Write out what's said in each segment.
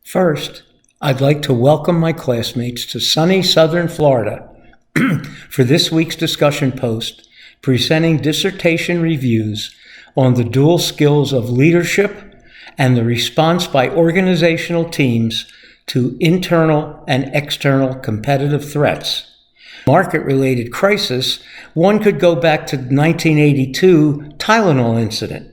First, I'd like to welcome my classmates to sunny Southern Florida for this week's discussion post presenting dissertation reviews on the dual skills of leadership and the response by organizational teams to internal and external competitive threats. Market-related crisis, one could go back to the 1982 Tylenol incident,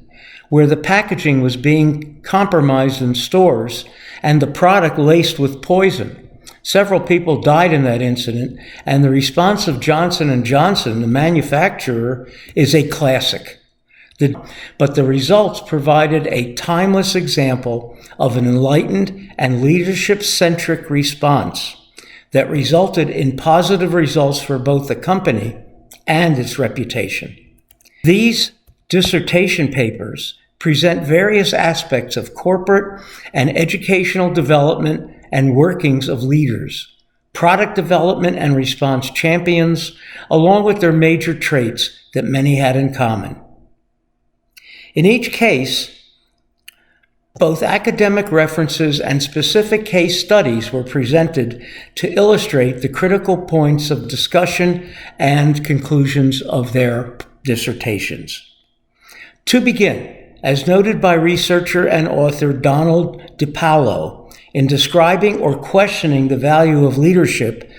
where the packaging was being compromised in stores and the product laced with poison. Several people died in that incident, and the response of Johnson & Johnson, the manufacturer, is a classic. But the results provided a timeless example of an enlightened and leadership-centric response that resulted in positive results for both the company and its reputation. These dissertation papers present various aspects of corporate and educational development and workings of leaders, product development and response champions, along with their major traits that many had in common. In each case, both academic references and specific case studies were presented to illustrate the critical points of discussion and conclusions of their dissertations. To begin, as noted by researcher and author Donald DiPaolo in describing or questioning the value of leadership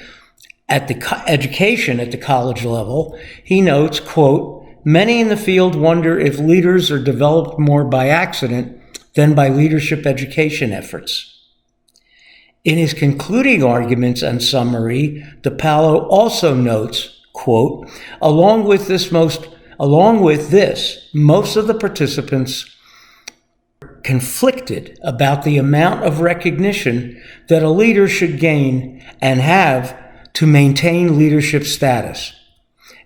at the education at the college level, he notes, quote, "Many in the field wonder if leaders are developed more by accident than by leadership education efforts." In his concluding arguments and summary, DiPaolo also notes, quote, along with this, most of the participants conflicted about the amount of recognition that a leader should gain and have to maintain leadership status,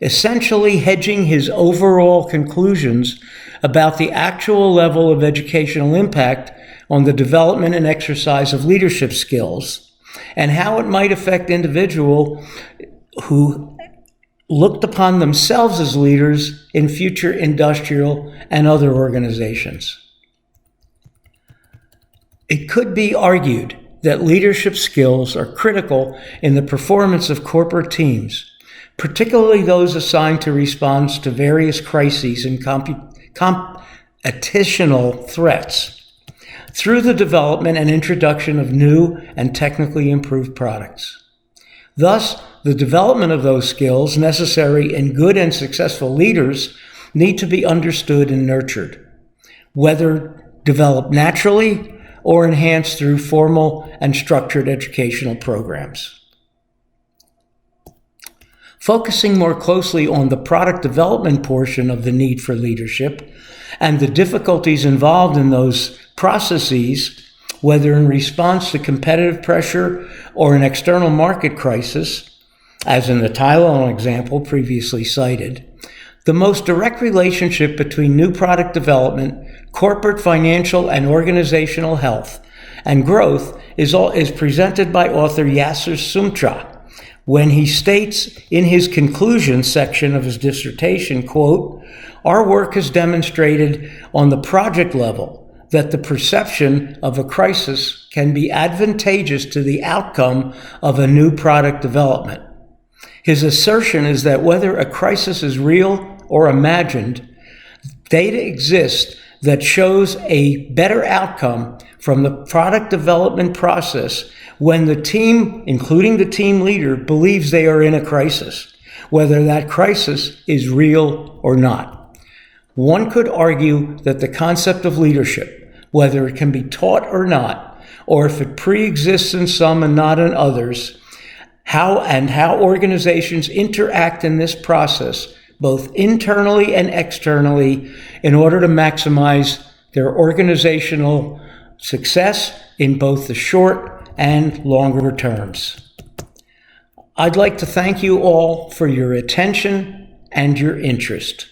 essentially hedging his overall conclusions about the actual level of educational impact on the development and exercise of leadership skills and how it might affect individuals who looked upon themselves as leaders in future industrial and other organizations. It could be argued that leadership skills are critical in the performance of corporate teams, particularly those assigned to respond to various crises and computational threats, through the development and introduction of new and technically improved products. Thus, the development of those skills necessary in good and successful leaders need to be understood and nurtured, whether developed naturally or enhanced through formal and structured educational programs. Focusing more closely on the product development portion of the need for leadership and the difficulties involved in those processes, whether in response to competitive pressure or an external market crisis, as in the Tylenol example previously cited, the most direct relationship between new product development, corporate, financial, and organizational health and growth is presented by author Yasser Sumtra when he states in his conclusion section of his dissertation, quote, "Our work has demonstrated on the project level that the perception of a crisis can be advantageous to the outcome of a new product development. His assertion is that whether a crisis is real or imagined, data exists that shows a better outcome from the product development process when the team, including the team leader, believes they are in a crisis, whether that crisis is real or not." One could argue that the concept of leadership, whether it can be taught or not, or if it pre-exists in some and not in others, how organizations interact in this process, both internally and externally, in order to maximize their organizational success in both the short and longer terms. I'd like to thank you all for your attention and your interest.